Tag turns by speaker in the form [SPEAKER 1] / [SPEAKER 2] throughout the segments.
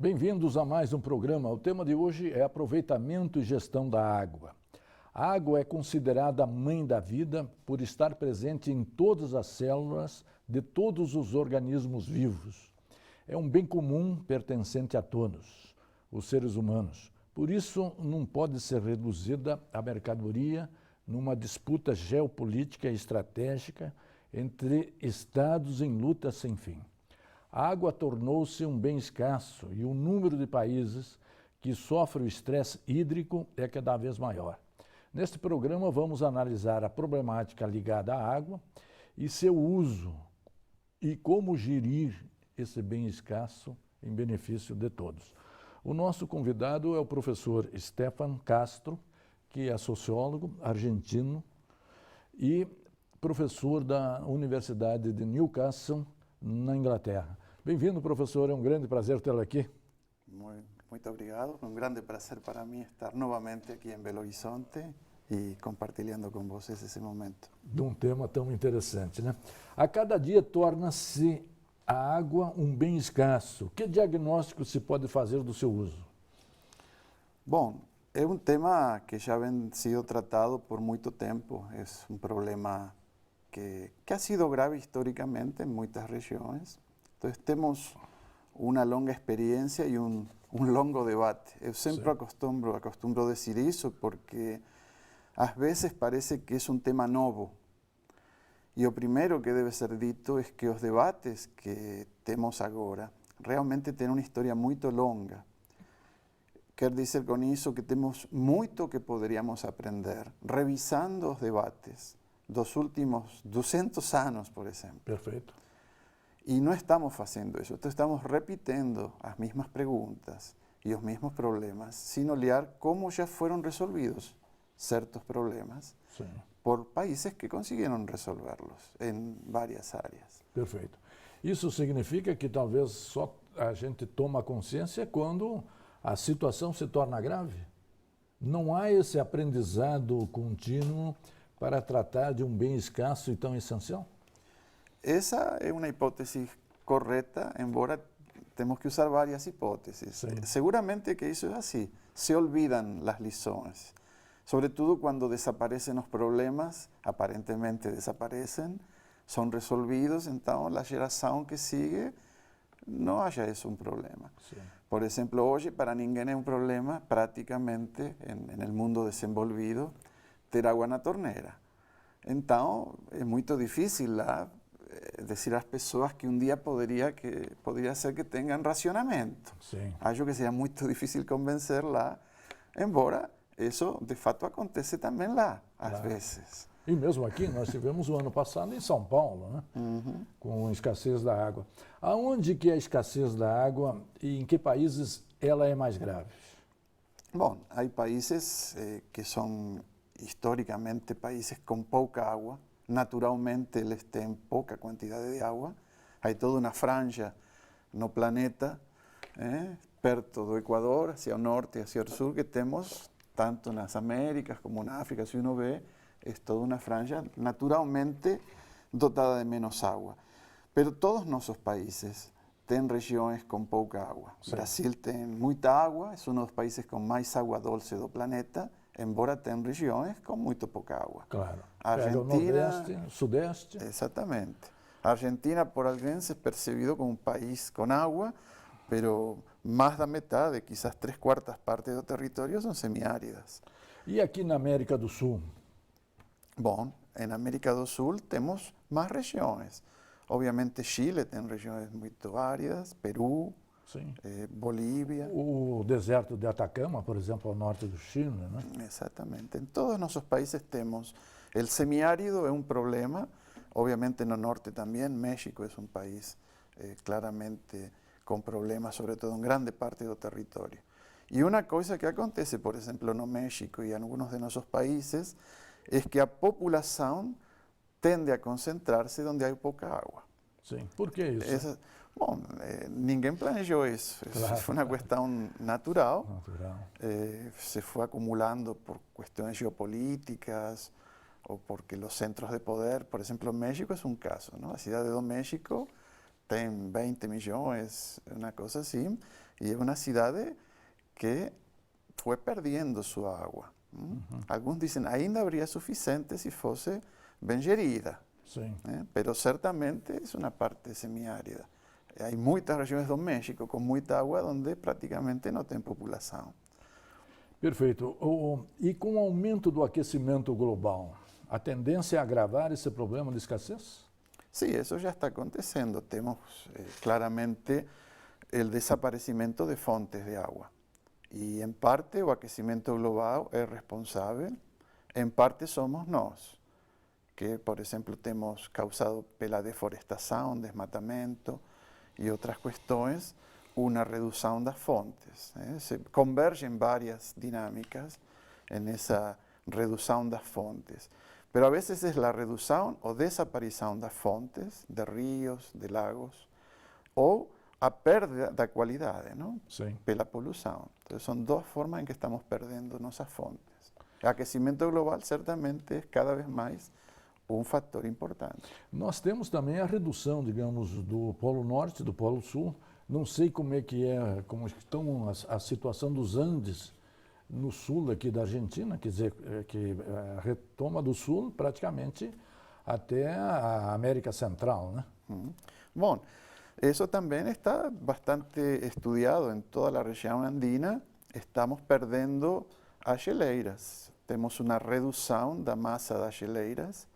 [SPEAKER 1] Bem-vindos a mais um programa. O tema de hoje é aproveitamento e gestão da água. A água é considerada a mãe da vida por estar presente em todas as células de todos os organismos vivos. É um bem comum pertencente a todos, os seres humanos. Por isso, não pode ser reduzida a mercadoria numa disputa geopolítica e estratégica entre estados em luta sem fim. A água tornou-se um bem escasso e o número de países que sofrem o estresse hídrico é cada vez maior. Neste programa vamos analisar a problemática ligada à água e seu uso e como gerir esse bem escasso em benefício de todos. O nosso convidado é o professor Stefan Castro, que é sociólogo argentino e professor da Universidade de Newcastle, na Inglaterra. Bem-vindo, professor, é um grande prazer tê-lo aqui.
[SPEAKER 2] Muito obrigado, é um grande prazer para mim estar novamente aqui em Belo Horizonte e compartilhando com vocês esse momento.
[SPEAKER 1] De um tema tão interessante, né? A cada dia torna-se a água um bem escasso. Que diagnóstico se pode fazer do seu uso?
[SPEAKER 2] Bom, é um tema que já vem sido tratado por muito tempo, é um problema que ha sido grave históricamente en muchas regiones. Entonces tenemos una longa experiencia y un longo debate. Yo siempre acostumbro a decir eso porque a veces parece que es un tema nuevo. Y lo primero que debe ser dito es que los debates que tenemos ahora realmente tienen una historia muy longa. Quer dizer con eso que tenemos mucho que podríamos aprender revisando los debates dos últimos 200 años, por ejemplo.
[SPEAKER 1] Perfeito.
[SPEAKER 2] Y no estamos haciendo eso, estamos repitiendo las mismas preguntas y los mismos problemas sin olhar cómo ya fueron resolvidos ciertos problemas por países que consiguieron resolverlos en varias áreas.
[SPEAKER 1] Perfeito. Isso significa que talvez só a gente toma consciência quando a situação se torna grave? Não há esse aprendizado contínuo para tratar de um bem escasso e tão essencial?
[SPEAKER 2] Essa é uma hipótese correta, embora temos que usar várias hipóteses. Seguramente que isso é assim. Se olvidam as lições. Sobretudo quando desaparecem os problemas, aparentemente desaparecem, são resolvidos, então a geração que sigue não acha isso um problema. Por exemplo, hoje para ninguém é um problema, praticamente, no mundo desenvolvido, ter água na torneira. Então, é muito difícil lá dizer às pessoas que um dia poderia ser que tenham racionamento. Acho que seria muito difícil convencer lá, embora isso de fato acontece também lá, às vezes.
[SPEAKER 1] E mesmo aqui, nós tivemos o ano passado em São Paulo, né? Com escassez da água. Aonde que é a escassez da água e em que países ela é mais grave?
[SPEAKER 2] Bom, há países que são históricamente países com pouca água, naturalmente eles têm pouca quantidade de água, há toda uma franja no planeta, perto do Equador, hacia o norte e hacia o sul, que temos, tanto nas Américas como na África, se uno vê, é toda uma franja naturalmente dotada de menos água. Pero todos nossos países têm regiões com pouca água. Brasil tem muita água, é um dos países com mais água doce do planeta, embora tenha regiões com muito pouca água.
[SPEAKER 1] Claro.
[SPEAKER 2] Argentina,
[SPEAKER 1] Nordeste, Sudeste.
[SPEAKER 2] Exatamente. A Argentina, por alguns, é percebido como um país com água, pero mais da metade, quizás 3/4 partes do território são semiáridas.
[SPEAKER 1] E aqui na América do Sul?
[SPEAKER 2] Bom, na América do Sul temos mais regiões. Obviamente Chile tem regiões muito áridas, Peru, Bolívia.
[SPEAKER 1] O deserto de Atacama, por exemplo, ao norte do Chile, né?
[SPEAKER 2] Exatamente. Em todos os nossos países temos. O semiárido é um problema, obviamente no norte também. México é um país claramente com problemas, sobretudo em grande parte do território. E uma coisa que acontece, por exemplo, no México e em alguns de nossos países, é que a população tende a concentrar-se onde há pouca água.
[SPEAKER 1] Sim. Por que isso?
[SPEAKER 2] Bom, ninguém planejou isso. Claro. Foi uma questão natural. Se foi acumulando por questões geopolíticas ou porque os centros de poder, por exemplo, México é um caso, não? A cidade do México tem 20 milhões, uma coisa assim, E é uma cidade que foi perdendo sua água. Alguns dizem ainda haveria suficiente se fosse bem gerida,
[SPEAKER 1] Sim.
[SPEAKER 2] mas certamente é uma parte semiárida. Há muitas regiões do México com muita água onde praticamente não tem população.
[SPEAKER 1] Perfeito. E com o aumento do aquecimento global, a tendência é agravar esse problema de escassez?
[SPEAKER 2] Sí, eso ya está aconteciendo. Tenemos claramente el desaparecimiento de fuentes de agua. Y en parte el aquecimiento global es responsable, en parte somos nós, que por ejemplo hemos causado pela deforestación, desmatamento y otras cuestiones, una reducción de las fuentes. Se convergen varias dinámicas en esa reducción de las fuentes. Pero a veces es la reducción o desaparición de fuentes, de ríos, de lagos, o a pérdida de calidad, ¿no?
[SPEAKER 1] Sí.
[SPEAKER 2] Pela polución. Entonces son dos formas en que estamos perdiendo nuestras fuentes. El aquecimiento global certamente es cada vez más um fator importante.
[SPEAKER 1] Nós temos também a redução, digamos, do Polo Norte, do Polo Sul. Não sei como estão a situação dos Andes no sul aqui da Argentina, quer dizer, que retoma do sul praticamente até a América Central, né?
[SPEAKER 2] Bom, isso também está bastante estudado em toda a região andina. Estamos perdendo as geleiras. Temos uma redução da massa das geleiras.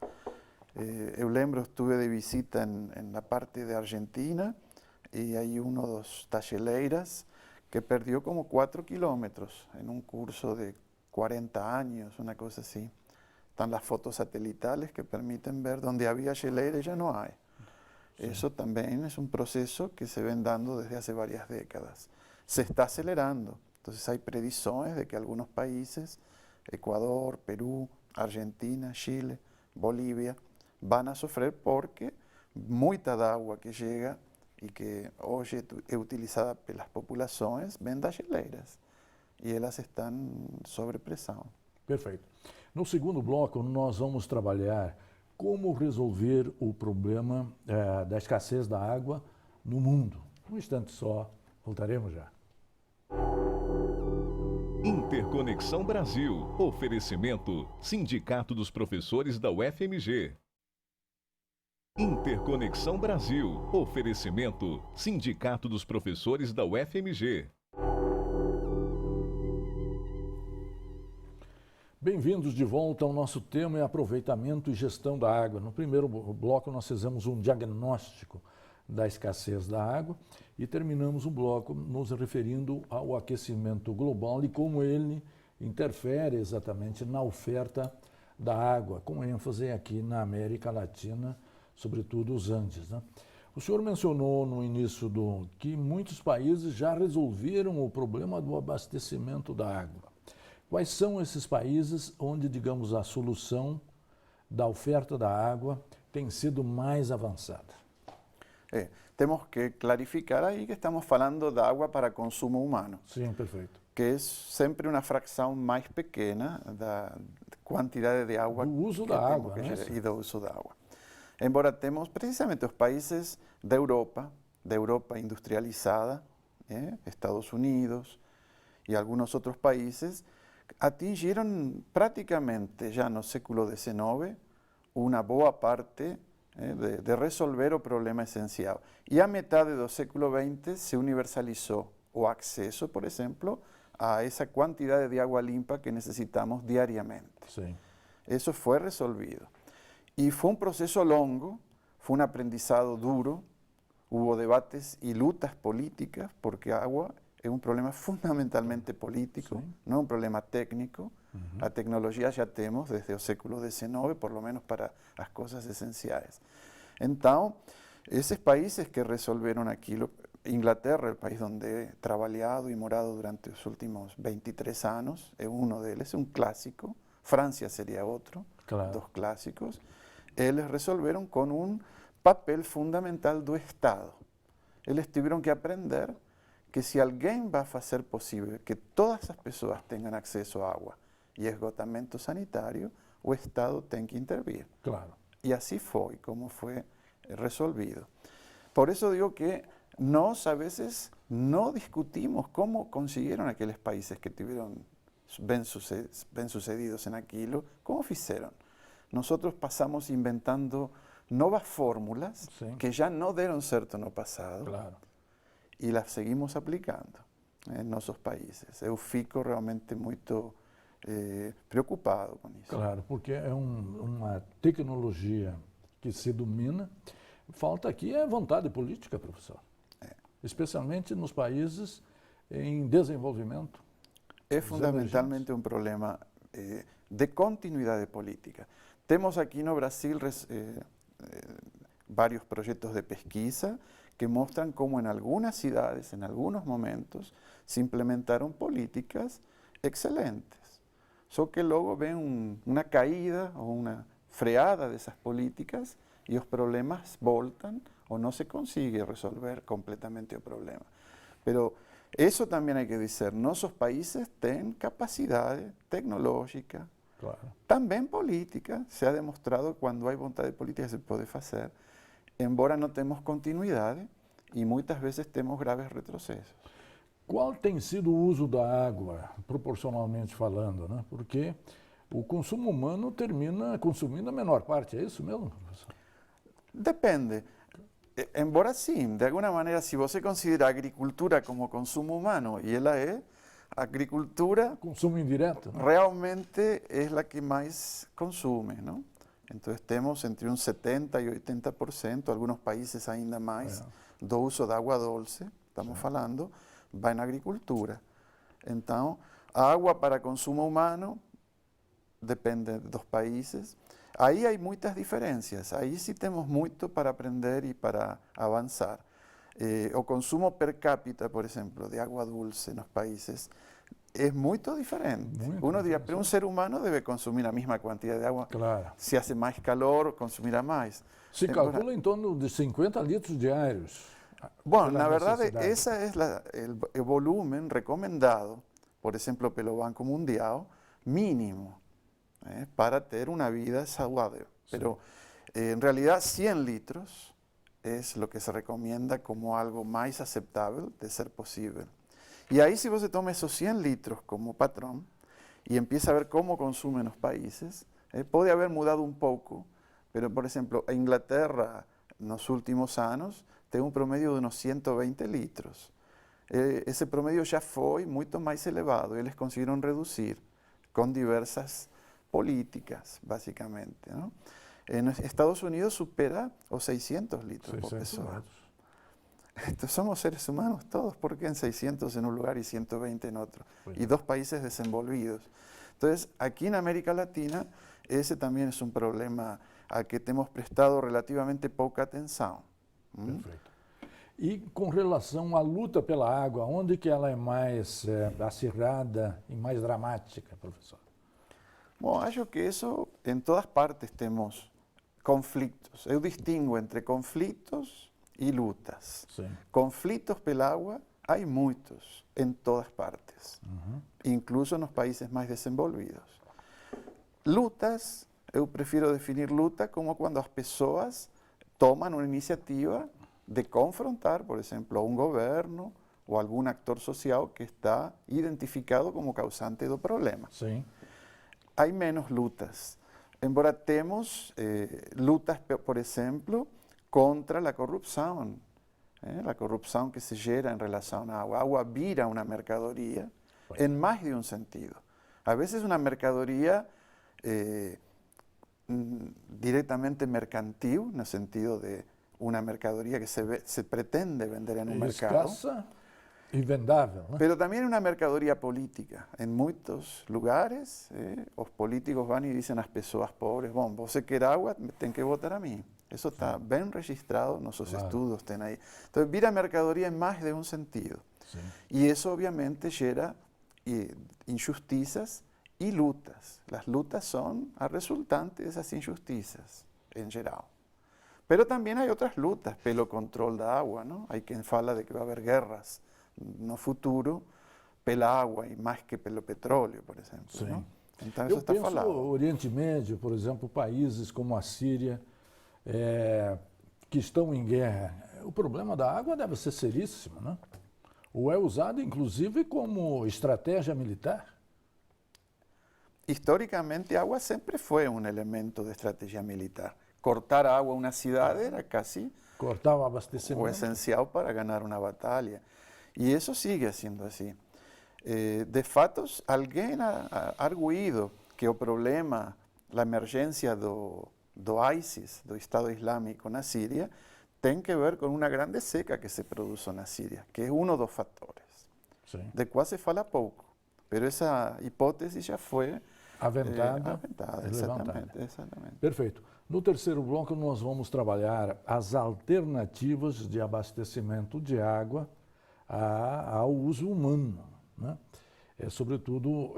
[SPEAKER 2] Eu lembro, estuve de visita na parte de Argentina e aí das geleiras que perdió como 4 kilómetros en un curso de 40 años, una cosa así. Están las fotos satelitales que permiten ver donde había geleira y ya no hay. Sí. Eso también es un proceso que se ven dando desde hace varias décadas. Se está acelerando, entonces hay predicciones de que algunos países, Ecuador, Perú, Argentina, Chile, Bolivia, van a sufrir porque mucha agua que llega e que hoje é utilizada pelas populações, vem das geleiras. E elas estão sob pressão.
[SPEAKER 1] Perfeito. No segundo bloco, nós vamos trabalhar como resolver o problema da escassez da água no mundo. Um instante só, voltaremos já.
[SPEAKER 3] Interconexão Brasil. Oferecimento: Sindicato dos Professores da UFMG. Interconexão Brasil. Oferecimento: Sindicato dos Professores da UFMG.
[SPEAKER 1] Bem-vindos de volta ao nosso tema é aproveitamento e gestão da água. No primeiro bloco nós fizemos um diagnóstico da escassez da água e terminamos o bloco nos referindo ao aquecimento global e como ele interfere exatamente na oferta da água, com ênfase aqui na América Latina, sobretudo os Andes, né? O senhor mencionou no início que muitos países já resolveram o problema do abastecimento da água. Quais são esses países onde, digamos, a solução da oferta da água tem sido mais avançada?
[SPEAKER 2] Temos que clarificar aí que estamos falando da água para consumo humano.
[SPEAKER 1] Sim, perfeito.
[SPEAKER 2] Que é sempre uma fração mais pequena da quantidade de água
[SPEAKER 1] do uso da água, né?
[SPEAKER 2] E do uso da água. Embora temos precisamente os países da Europa industrializada, Estados Unidos e alguns outros países, atingiram praticamente já no século XIX uma boa parte de resolver o problema essencial. E a metade do século XX se universalizou o acesso, por exemplo, a essa quantidade de água limpa que necessitamos diariamente.
[SPEAKER 1] Sim.
[SPEAKER 2] Isso foi resolvido. Y fue un proceso longo, fue un aprendizado duro, hubo debates y lutas políticas, porque agua es un problema fundamentalmente político, sí. No es un problema técnico. La tecnología ya tenemos desde el século XIX, por lo menos para las cosas esenciales. Entonces, esos países que resolvieron aquí, Inglaterra, el país donde he trabajado y morado durante los últimos 23 años, es uno de ellos, es un clásico. Francia sería otro, claro. Dos clásicos. Eles resolveram com um papel fundamental do Estado. Eles tiveram que aprender que se alguém vai fazer possível que todas as pessoas tenham acesso à água e esgotamento sanitário, o Estado tem que intervir.
[SPEAKER 1] Claro.
[SPEAKER 2] E assim foi como foi resolvido. Por isso digo que nós, a vezes, no discutimos cómo consiguieron aqueles países que tiveram bem-sucedidos en aquilo, cómo fizeram. Nosotros pasamos inventando novas fórmulas
[SPEAKER 1] Sim.
[SPEAKER 2] que já não deram certo no passado
[SPEAKER 1] Claro.
[SPEAKER 2] e las seguimos aplicando em nossos países. Eu fico realmente muito preocupado com isso.
[SPEAKER 1] Claro, porque é uma tecnologia que se domina. Falta aqui é vontade política, professor. Especialmente nos países em desenvolvimento.
[SPEAKER 2] É fundamentalmente um problema de continuidade política. Temos aqui no Brasil vários projetos de pesquisa que mostram como em algumas cidades, em alguns momentos, se implementaram políticas excelentes. Só que logo vem uma caída ou uma freada dessas políticas e os problemas voltam ou não se consegue resolver completamente o problema. Pero isso também hay que dizer, nossos países têm capacidade tecnológica,
[SPEAKER 1] Claro.
[SPEAKER 2] também política, se ha demonstrado que quando há vontade política se pode fazer, embora não temos continuidade e muitas vezes temos graves retrocessos.
[SPEAKER 1] Qual tem sido o uso da água, proporcionalmente falando, né? Porque o consumo humano termina consumindo a menor parte, é isso mesmo, professor?
[SPEAKER 2] Depende. Embora sim, de alguma maneira, se você considera a agricultura como consumo humano, e ela é, a agricultura
[SPEAKER 1] Consumo indireto, né?
[SPEAKER 2] realmente é a que mais consome, não? Então temos entre uns 70% e 80%, alguns países ainda mais, do uso da água doce, estamos falando, vai na agricultura. Então, a água para consumo humano depende dos países. Aí há muitas diferenças, aí sim temos muito para aprender e para avançar. O consumo per cápita, por exemplo, de água dulce nos países é muito diferente. Uno diria, para um ser humano deve consumir a mesma quantidade de água.
[SPEAKER 1] Claro.
[SPEAKER 2] Se hace mais calor, consumirá mais.
[SPEAKER 1] Se calcula em torno de 50 litros diários.
[SPEAKER 2] Bom,
[SPEAKER 1] pela
[SPEAKER 2] na verdade,
[SPEAKER 1] necessidade.
[SPEAKER 2] esse é o volume recomendado, por exemplo, pelo Banco Mundial, mínimo, para ter uma vida saudável. Pero, en realidad, 100 litros es lo que se recomienda como algo más aceptable de ser posible. Y ahí si você toma esos 100 litros como patrón y empieza a ver cómo consumen los países, puede haber mudado un poco, pero por ejemplo, a Inglaterra, en los últimos años, tem un promedio de unos 120 litros. Ese promedio ya fue mucho más elevado, eles consiguieron reducir con diversas políticas, básicamente, ¿no? En Estados Unidos supera los 600 litros por
[SPEAKER 1] 600
[SPEAKER 2] persona.
[SPEAKER 1] metros.
[SPEAKER 2] Entonces somos seres humanos todos, ¿por qué en 600 en un lugar y 120 en otro?
[SPEAKER 1] Pues
[SPEAKER 2] Y dos países desenvolvidos. Entonces, aquí en América Latina, ese también es un problema al que hemos prestado relativamente poca atención.
[SPEAKER 1] Perfeito. E com relação à luta pela água, onde que ela é mais acirrada e mais dramática, professor?
[SPEAKER 2] Bom, acho que isso, em todas partes temos conflitos. Eu distingo entre conflitos e lutas.
[SPEAKER 1] Sim.
[SPEAKER 2] Conflitos pela água, há muitos, em todas partes, incluso nos países mais desenvolvidos. Lutas, eu prefiro definir luta como quando as pessoas tomam uma iniciativa de confrontar, por exemplo, um governo ou algum actor social que está identificado como causante do problema.
[SPEAKER 1] Sim.
[SPEAKER 2] Há menos lutas, embora temos lutas, por exemplo, contra a corrupção. A corrupção que se gera em relação à água. A água vira uma mercadoria em mais de um sentido. A vezes uma mercadoria diretamente mercantil, no sentido de uma mercadoria que se pretende vender em um mercado.
[SPEAKER 1] Escassa e vendável, né?
[SPEAKER 2] Pero também uma mercadoria política. Em muitos lugares, os políticos vão e dizem às pessoas pobres, bom, você quer água, tem que votar a mim. Isso está bem registrado, nossos estudos têm aí. Então, vira mercadoria em mais de um sentido.
[SPEAKER 1] Sim.
[SPEAKER 2] E isso, obviamente, gera injustiças e lutas. As lutas são a resultante dessas injustiças, em geral. Pero também há outras lutas pelo controle da água, não? Há quem fala de que vai haver guerras no futuro pela água e mais que pelo petróleo, por exemplo.
[SPEAKER 1] Sim.
[SPEAKER 2] Não? Então, isso
[SPEAKER 1] Eu
[SPEAKER 2] está
[SPEAKER 1] penso
[SPEAKER 2] falado.
[SPEAKER 1] no Oriente Médio, por exemplo, países como a Síria, que estão em guerra. O problema da água deve ser seríssimo, né? ou é usado inclusive como estratégia militar?
[SPEAKER 2] Históricamente, agua sempre foi um elemento de estratégia militar. Cortar agua a uma cidade era casi
[SPEAKER 1] Cortar o
[SPEAKER 2] o
[SPEAKER 1] abastecimento?
[SPEAKER 2] esencial para ganar uma batalha. E isso sigue sendo assim. De fato, alguém ha arguído que o problema, a emergência do ISIS, do Estado Islâmico na Síria, tem que ver com uma grande seca que se produz na Síria, que é um dos fatores,
[SPEAKER 1] Sim.
[SPEAKER 2] de qual se fala pouco. Mas essa hipótese já foi
[SPEAKER 1] Aventada,
[SPEAKER 2] exatamente, exatamente.
[SPEAKER 1] Perfeito. No terceiro bloco, nós vamos trabalhar as alternativas de abastecimento de água ao uso humano, né? Sobretudo,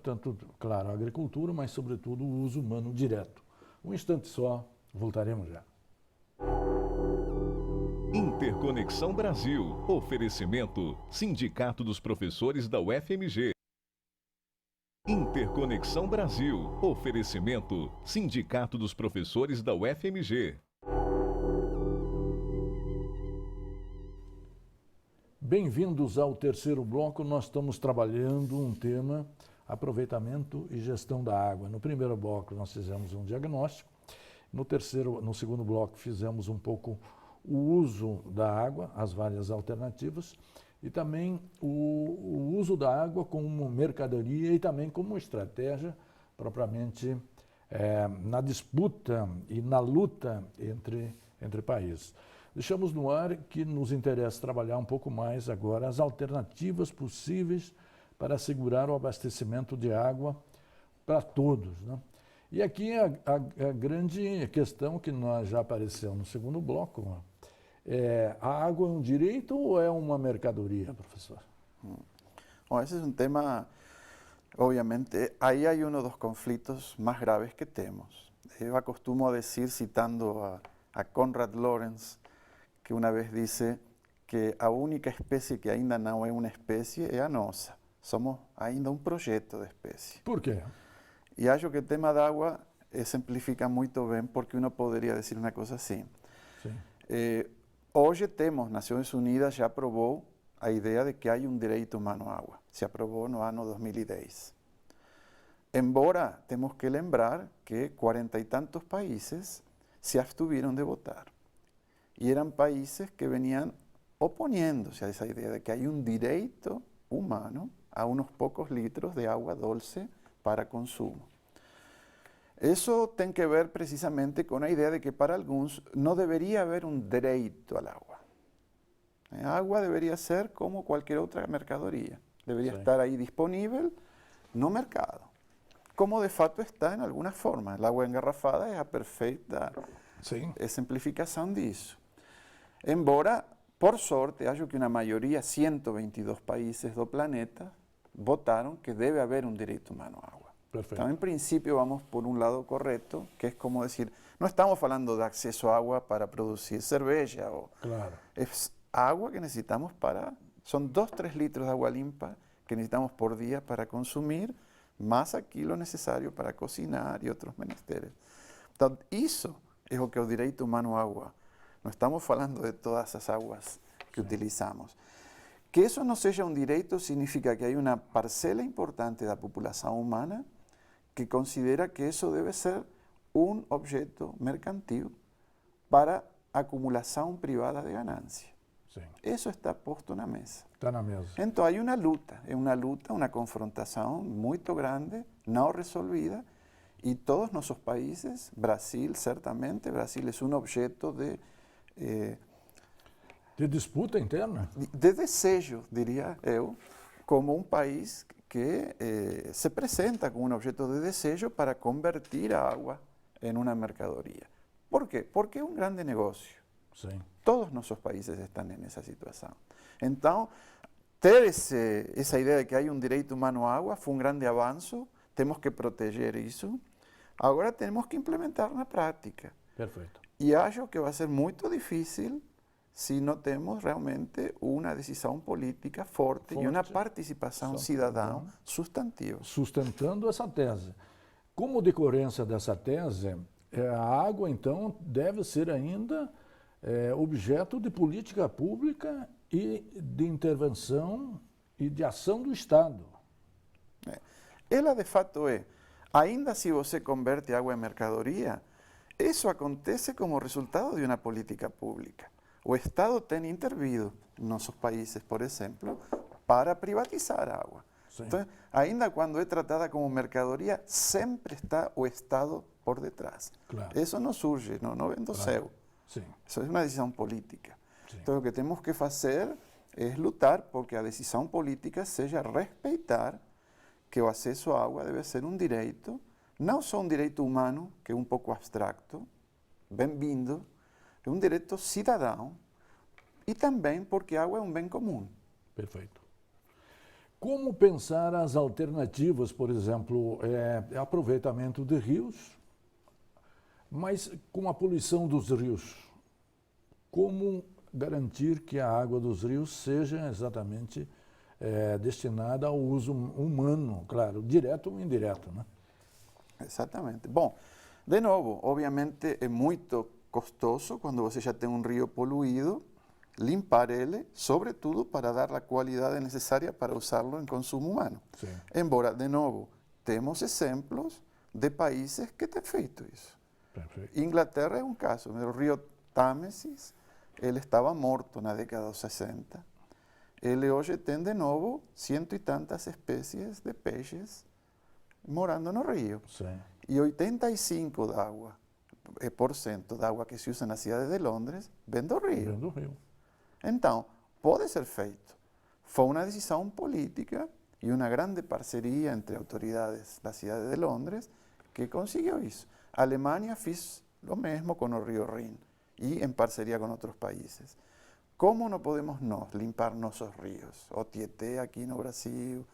[SPEAKER 1] tanto, claro, a agricultura, mas, sobretudo, o uso humano direto. Um instante só, voltaremos já.
[SPEAKER 3] Interconexão Brasil. Oferecimento: Sindicato dos Professores da UFMG. Interconexão Brasil. Oferecimento: Sindicato dos Professores da UFMG.
[SPEAKER 1] Bem-vindos ao terceiro bloco. Nós estamos trabalhando um tema, aproveitamento e gestão da água. No primeiro bloco nós fizemos um diagnóstico, no segundo bloco fizemos um pouco o uso da água, as várias alternativas, e também o uso da água como mercadoria e também como estratégia propriamente na disputa e na luta entre países. Deixamos no ar que nos interessa trabalhar um pouco mais agora as alternativas possíveis para assegurar o abastecimento de água para todos, né? E aqui a grande questão que nós já apareceu no segundo bloco, a água é um direito ou é uma mercadoria, professor?
[SPEAKER 2] Bom, esse é um tema, obviamente, aí há um dos conflitos mais graves que temos. Eu acostumo a dizer, citando a Konrad Lorenz, que uma vez disse que a única espécie que ainda não é uma espécie é a nossa. Somos ainda um projeto de espécie.
[SPEAKER 1] Por quê?
[SPEAKER 2] E acho que o tema da água exemplifica muito bem, porque uno poderia dizer uma coisa assim.
[SPEAKER 1] Sim.
[SPEAKER 2] Hoje temos, Nações Unidas já aprovou a ideia de que há um direito humano à água. Se aprovou no ano 2010. Embora temos que lembrar que 40 e tantos países se abstiveram de votar. E eram países que veniam oponiendo-se a essa ideia de que há um direito humano a uns poucos litros de água doce para consumo. Isso tem que ver precisamente com a ideia de que para alguns não deveria haver um direito à água. A água deveria ser como qualquer outra mercadoria. Deveria estar aí disponível no mercado. Como de fato está em algumas formas. A água engarrafada é a perfeita exemplificação disso. Embora, por sorte, acho que uma maioria, 122 países do planeta, votaram que deve haver um direito humano à água.
[SPEAKER 1] Perfeito.
[SPEAKER 2] Então, em princípio, vamos por um lado correto, que é como dizer, não estamos falando de acesso à água para produzir cerveja.
[SPEAKER 1] Claro.
[SPEAKER 2] É água que necessitamos para... São 2, 3 litros de água limpa que necessitamos por dia para consumir, mais aquilo necessário para cocinar e outros menesteres. Então, isso é o que é o direito humano à água. Não estamos falando de todas as águas que utilizamos. Que isso não seja um direito significa que há uma parcela importante da população humana que considera que isso deve ser um objeto mercantil para acumulação privada de ganância.
[SPEAKER 1] Sim.
[SPEAKER 2] Isso está posto na mesa.
[SPEAKER 1] Está na mesa.
[SPEAKER 2] Então, há uma luta, uma confrontação muito grande, não resolvida, e todos nossos países, Brasil, certamente, Brasil é um objeto
[SPEAKER 1] de disputa interna?
[SPEAKER 2] De desejo, diria eu, como um país que se apresenta como um objeto de desejo para convertir a água em uma mercadoria. Por quê? Porque é um grande negócio.
[SPEAKER 1] Sim.
[SPEAKER 2] Todos nossos países estão nessa situação. Então, ter essa ideia de que há um direito humano à água foi um grande avanço, temos que proteger isso. Agora temos que implementar na prática.
[SPEAKER 1] Perfeito.
[SPEAKER 2] E acho que vai ser muito difícil se não temos realmente uma decisão política forte e uma participação cidadã substantiva.
[SPEAKER 1] Sustentando essa tese. Como decorrência dessa tese, a água, então, deve ser ainda objeto de política pública e de intervenção e de ação do Estado.
[SPEAKER 2] Ela de fato é. Ainda se você converte água em mercadoria, isso acontece como resultado de uma política pública. O Estado tem intervido em nossos países, por exemplo, para privatizar a água.
[SPEAKER 1] Sim.
[SPEAKER 2] Então, ainda quando é tratada como mercadoria, sempre está o Estado por detrás.
[SPEAKER 1] Claro.
[SPEAKER 2] Isso não surge, não vem do céu.
[SPEAKER 1] Sim.
[SPEAKER 2] Isso é uma decisão política.
[SPEAKER 1] Sim.
[SPEAKER 2] Então, o que temos que fazer é lutar porque a decisão política seja respeitar que o acesso à água deve ser um direito, não só um direito humano, que é um pouco abstracto, bem-vindo, é um direito cidadão, e também porque a água é um bem comum.
[SPEAKER 1] Perfeito. Como pensar as alternativas, por exemplo, aproveitamento de rios, mas com a poluição dos rios? Como garantir que a água dos rios seja exatamente destinada ao uso humano, claro, direto ou indireto, né?
[SPEAKER 2] Exatamente. Bom, de novo, obviamente é muito custoso quando você já tem um rio poluído, limpar ele, sobretudo para dar a qualidade necessária para usá-lo em consumo humano.
[SPEAKER 1] Sim.
[SPEAKER 2] Embora, de novo, temos exemplos de países que têm feito isso.
[SPEAKER 1] Perfeito.
[SPEAKER 2] Inglaterra é um caso. O rio Támesis, ele estava morto na década dos 60. Ele hoje tem, de novo, 100 e tantas espécies de peixes morando no rio.
[SPEAKER 1] Sim.
[SPEAKER 2] E 85% da água que se usa na cidade de Londres vem do rio.
[SPEAKER 1] Vem do rio.
[SPEAKER 2] Então, pode ser feito. Foi uma decisão política e uma grande parceria entre autoridades da cidade de Londres que conseguiu isso. A Alemanha fez o mesmo com o rio Rin e em parceria com outros países. Como não podemos nós limpar nossos rios? O Tietê aqui no Brasil,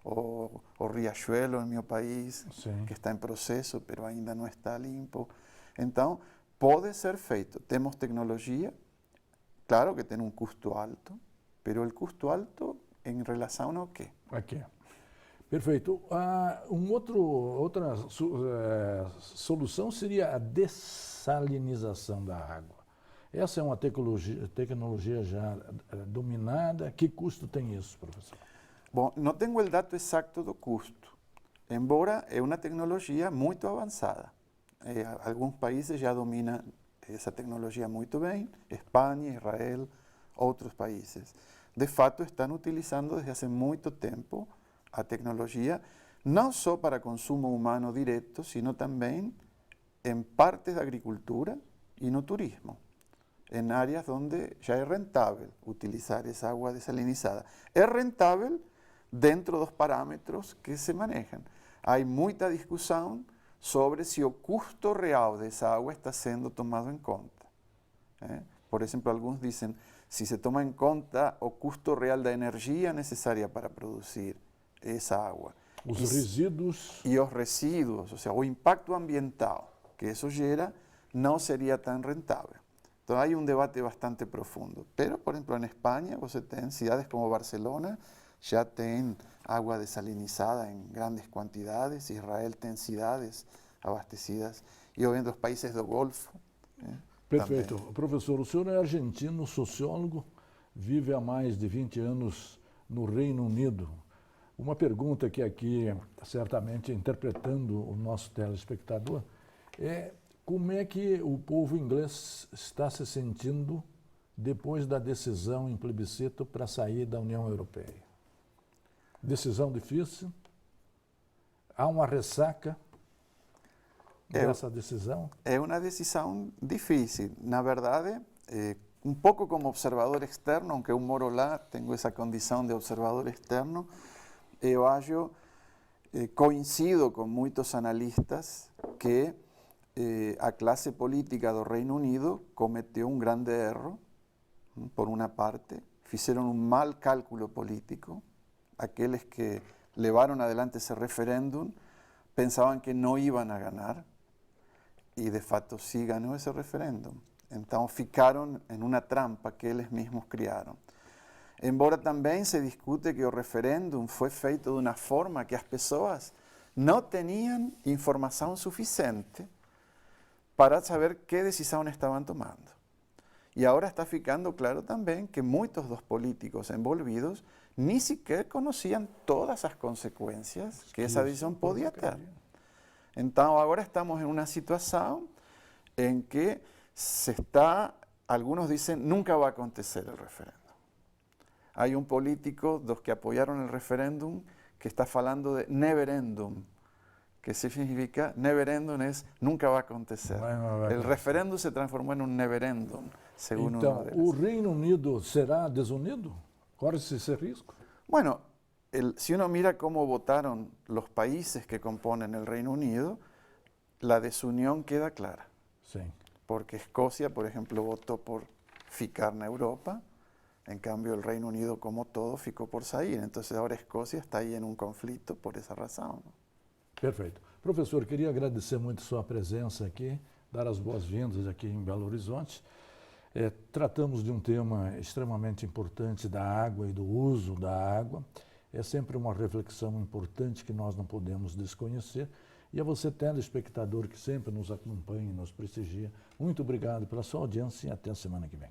[SPEAKER 2] o Riachuelo no meu país,
[SPEAKER 1] Sim.
[SPEAKER 2] que está em processo, mas ainda não está limpo. Então, pode ser feito. Temos tecnologia, claro que tem um custo alto, mas o custo alto em relação ao quê?
[SPEAKER 1] Aqui. Perfeito. Outra solução seria a dessalinização da água. Essa é uma tecnologia já dominada. Que custo tem isso, professor?
[SPEAKER 2] Bom, não tenho o dado exato do custo, embora é uma tecnologia muito avançada. Alguns países já dominam essa tecnologia muito bem, Espanha, Israel, outros países. De fato, estão utilizando desde há muito tempo a tecnologia, não só para consumo humano direto, sino também em partes da agricultura e no turismo, em áreas onde já é rentável utilizar essa água desalinizada. É rentável dentro dos parâmetros que se manejam. Há muita discussão sobre se o custo real dessa água está sendo tomado em conta. Por exemplo, alguns dizem, se se toma em conta o custo real da energia necessária para produzir essa água.
[SPEAKER 1] Os resíduos.
[SPEAKER 2] E os resíduos, ou seja, o impacto ambiental que isso gera, não seria tão rentável. Então, há um debate bastante profundo. Pero, por exemplo, em Espanha, você tem cidades como Barcelona, já tem água desalinizada em grandes quantidades. Israel tem cidades abastecidas. E, obviamente, os países do Golfo.
[SPEAKER 1] Perfeito.
[SPEAKER 2] Também.
[SPEAKER 1] Professor, o senhor é argentino, sociólogo, vive há mais de 20 anos no Reino Unido. Uma pergunta que aqui, certamente interpretando o nosso telespectador, é como é que o povo inglês está se sentindo depois da decisão em plebiscito para sair da União Europeia? Decisão difícil? Há uma ressaca dessa decisão?
[SPEAKER 2] É uma decisão difícil. Na verdade, um pouco como observador externo, aunque eu moro lá, tenho essa condição de observador externo, eu acho, coincido com muitos analistas que a classe política do Reino Unido cometeu um grande erro, por uma parte, fizeram um mau cálculo político. Aqueles que levaram adelante esse referéndum pensavam que não iam a ganhar e, de fato, sim ganhou esse referéndum. Então, ficaram em uma trampa que eles mesmos criaram. Embora também se discute que o referéndum foi feito de uma forma que as pessoas não tinham informação suficiente para saber que decisão estavam tomando. E agora está ficando claro também que muitos dos políticos envolvidos ni sequer conheciam todas as consequências que essa decisão podia ter. Então, agora estamos em uma situação em que algunos dicen, nunca va a acontecer el referéndum. Hay un político, dos que apoyaron el referéndum, que está hablando de neverendum, que significa, neverendum es, nunca va a acontecer. El referéndum se transformó en un neverendum, según
[SPEAKER 1] então,
[SPEAKER 2] uno de
[SPEAKER 1] o Reino Unido será desunido? Corre-se esse risco?
[SPEAKER 2] Bueno, si uno mira cómo votaron los países que componen el Reino Unido, la desunión queda clara.
[SPEAKER 1] Sim.
[SPEAKER 2] Porque Escocia, por ejemplo, votó por ficar en Europa, en cambio el Reino Unido, como todo, ficó por salir. Entonces ahora Escocia está ahí en un conflicto por esa razón, ¿no?
[SPEAKER 1] Perfeito. Professor, queria agradecer muito sua presença aqui, dar as boas-vindas aqui em Belo Horizonte. Tratamos de um tema extremamente importante da água e do uso da água. É sempre uma reflexão importante que nós não podemos desconhecer. E a você, telespectador, que sempre nos acompanha e nos prestigia, muito obrigado pela sua audiência e até a semana que vem.